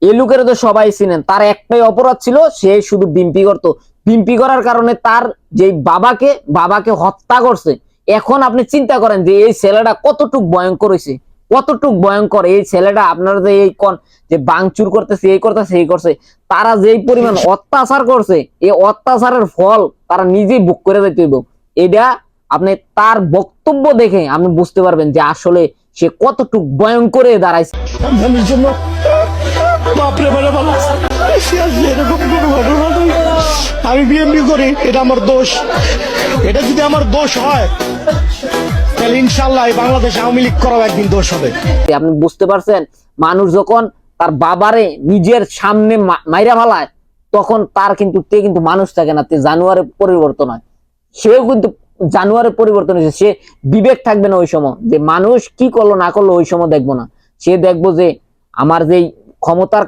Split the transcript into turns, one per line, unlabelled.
এই লোকের তো সবাই চিনেন, তার একটাই অপরাধ ছিল, সে শুধু বিম্পি করতো। বিম্পি করার কারণে তার যে বাবাকে হত্যা করছে। এখন আপনি চিন্তা করেন যে এই ছেলেটা কতটুক ভয়ঙ্কর হয়েছে, কতটুক ভয়ঙ্কর এই ছেলেটা। আপনারা যে এই যে বাংচুর করতেছে, এই করতেছে, এই করছে, তারা যেই পরিমাণ অত্যাচার করছে, এই অত্যাচারের ফল তারা নিজেই ভোগ করে যেতে হইব। এটা আপনি তার বক্তব্য দেখে আপনি বুঝতে পারবেন যে আসলে সে কতটুক ভয়ঙ্কর হয়ে দাঁড়াইছে।
আমি বিএমপি করি, এটা আমার দোষ। এটা যদি আমার দোষ হয় তাহলে ইনশাল্লাহ বাংলাদেশ আওয়ামী লীগ করাও একদিন দোষ হবে।
আপনি বুঝতে পারছেন, মানুষ যখন তার বাবারে নিজের সামনে মাইরা ফেলায়, তখন তার কিন্তু মানুষ থাকে না, জানুয়ারের পরিবর্তন হয়। সেও কিন্তু জানুয়ারের পরিবর্তন হয়েছে। সে বিবেক থাকবে না ওই সময়, যে মানুষ কি করলো না করলো ওই সময় দেখবো না। সে দেখবো যে আমার যেই ক্ষমতার